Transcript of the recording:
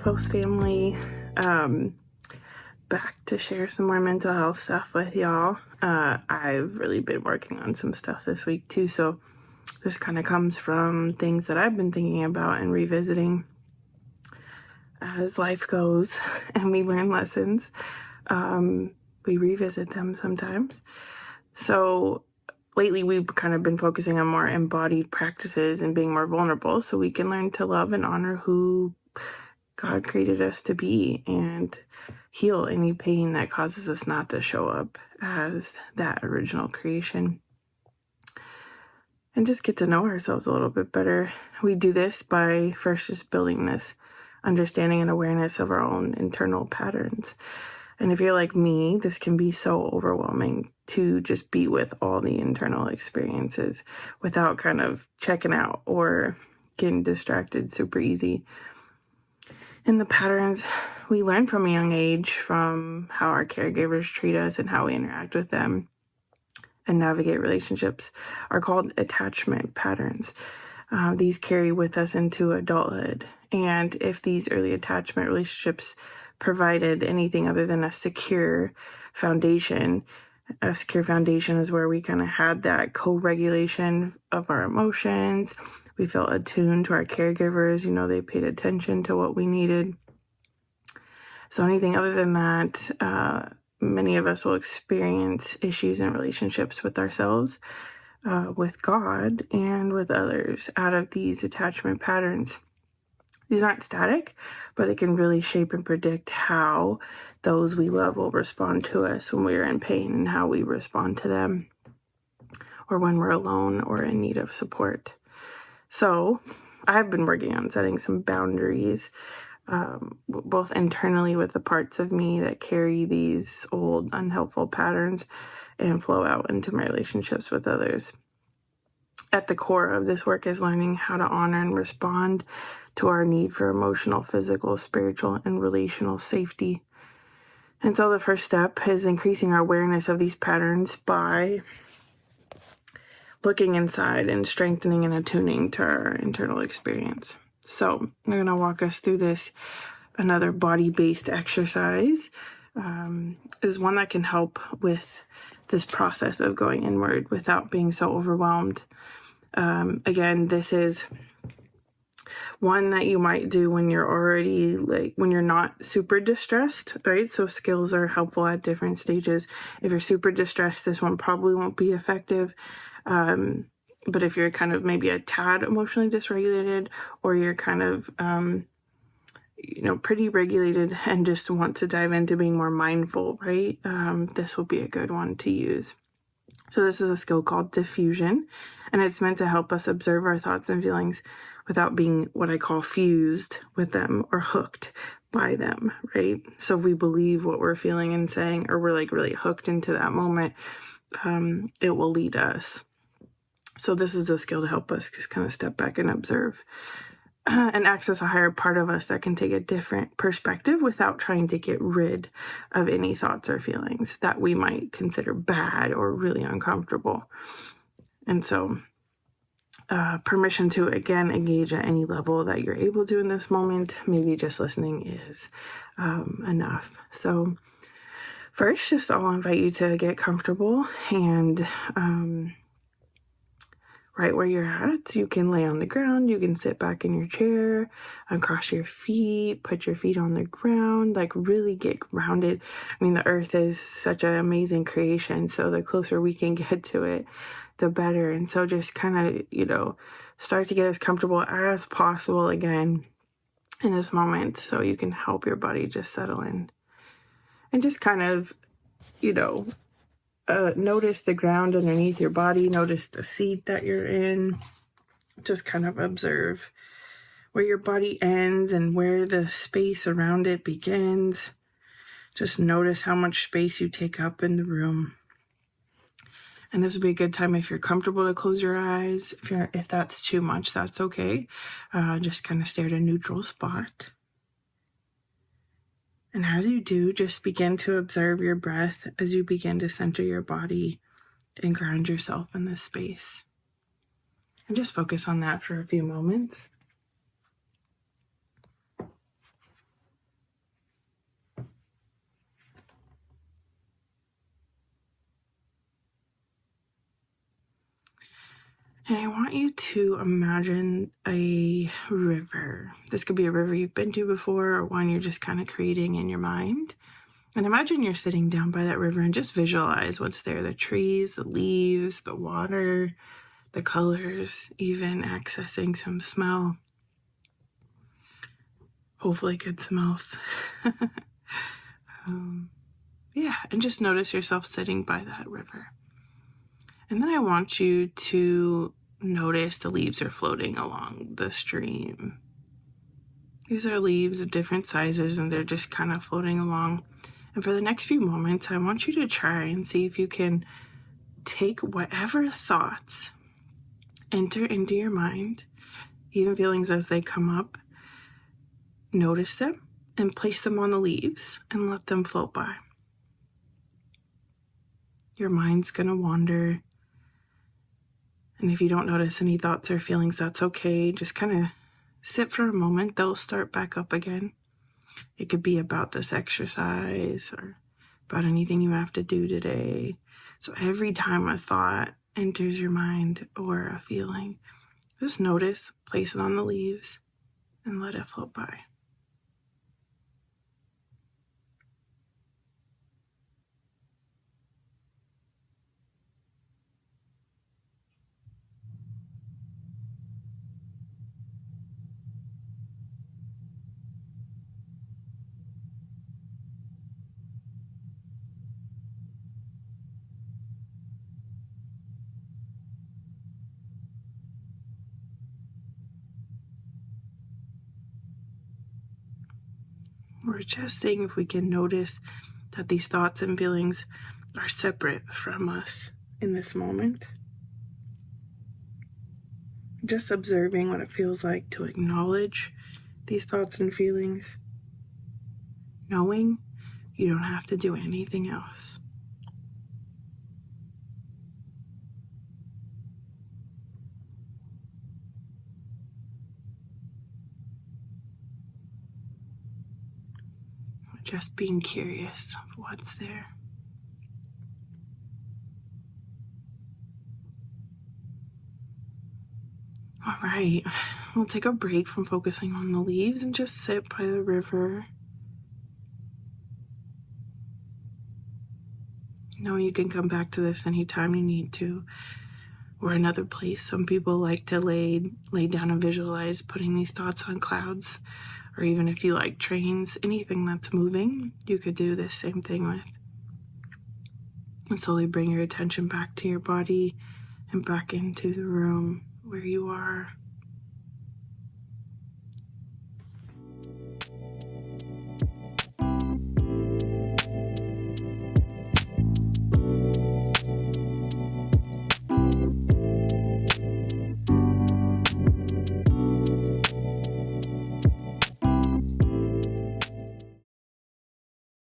host family. Back to share some more mental health stuff with y'all. I've really been working on some stuff this week too, so this kind of comes from things that I've been thinking about and revisiting as life goes and we learn lessons. We revisit them sometimes. So lately we've kind of been focusing on more embodied practices and being more vulnerable so we can learn to love and honor who God created us to be and heal any pain that causes us not to show up as that original creation. And just get to know ourselves a little bit better. We do this by first just building this understanding and awareness of our own internal patterns. And if you're like me, this can be so overwhelming to just be with all the internal experiences without kind of checking out or getting distracted super easy. And the patterns we learn from a young age, from how our caregivers treat us and how we interact with them and navigate relationships, are called attachment patterns. These carry with us into adulthood. And if these early attachment relationships provided anything other than a secure foundation is where we kind of had that co-regulation of our emotions. We felt attuned to our caregivers. They paid attention to what we needed. So anything other than that, many of us will experience issues in relationships with ourselves, with God, and with others out of these attachment patterns. These aren't static, but they can really shape and predict how those we love will respond to us when we're in pain and how we respond to them, or when we're alone or in need of support. So I've been working on setting some boundaries, both internally with the parts of me that carry these old unhelpful patterns and flow out into my relationships with others. At the core of this work is learning how to honor and respond to our need for emotional, physical, spiritual, and relational safety. And so the first step is increasing our awareness of these patterns by looking inside and strengthening and attuning to our internal experience. So I'm going to walk us through this. Another body-based exercise is one that can help with this process of going inward without being so overwhelmed. Again, this is one that you might do when you're already when you're not super distressed, right? So skills are helpful at different stages. If you're super distressed, this one probably won't be effective. But if you're kind of maybe a tad emotionally dysregulated, or you're kind of, pretty regulated and just want to dive into being more mindful, right? This will be a good one to use. So this is a skill called diffusion, and it's meant to help us observe our thoughts and feelings without being what I call fused with them or hooked by them, right? So if we believe what we're feeling and saying, or we're really hooked into that moment, it will lead us. So this is a skill to help us just kind of step back and observe and access a higher part of us that can take a different perspective without trying to get rid of any thoughts or feelings that we might consider bad or really uncomfortable. And so permission to, again, engage at any level that you're able to in this moment. Maybe just listening is enough. So first, just I'll invite you to get comfortable and right where you're at. You can lay on the ground, you can sit back in your chair, uncross your feet, put your feet on the ground, really get grounded. I mean, the earth is such an amazing creation, so the closer we can get to it, the better. And so just kind of, start to get as comfortable as possible again in this moment so you can help your body just settle in. And just kind of, notice the ground underneath your body. Notice the seat that you're in. Just kind of observe where your body ends and where the space around it begins. Just notice how much space you take up in the room. And this would be a good time, if you're comfortable, to close your eyes. If that's too much, that's okay. Just kind of stay at a neutral spot. And as you do, just begin to observe your breath as you begin to center your body and ground yourself in this space. And just focus on that for a few moments. And I want you to imagine a river. This could be a river you've been to before or one you're just kind of creating in your mind. And imagine you're sitting down by that river and just visualize what's there, the trees, the leaves, the water, the colors, even accessing some smell. Hopefully good smells. Yeah, and just notice yourself sitting by that river. And then I want you to notice the leaves are floating along the stream. These are leaves of different sizes and they're just kind of floating along. And for the next few moments, I want you to try and see if you can take whatever thoughts enter into your mind, even feelings as they come up, notice them and place them on the leaves and let them float by. Your mind's gonna wander. And if you don't notice any thoughts or feelings, that's okay. Just kind of sit for a moment. They'll start back up again. It could be about this exercise or about anything you have to do today. So every time a thought enters your mind or a feeling, just notice, place it on the leaves, and let it float by. We're just seeing if we can notice that these thoughts and feelings are separate from us in this moment. Just observing what it feels like to acknowledge these thoughts and feelings, knowing you don't have to do anything else. Just being curious of what's there. All right, we'll take a break from focusing on the leaves and just sit by the river. You know, you can come back to this anytime you need to, or another place. Some people like to lay down and visualize putting these thoughts on clouds, or even if you like trains, anything that's moving, you could do the same thing with. And slowly bring your attention back to your body and back into the room where you are.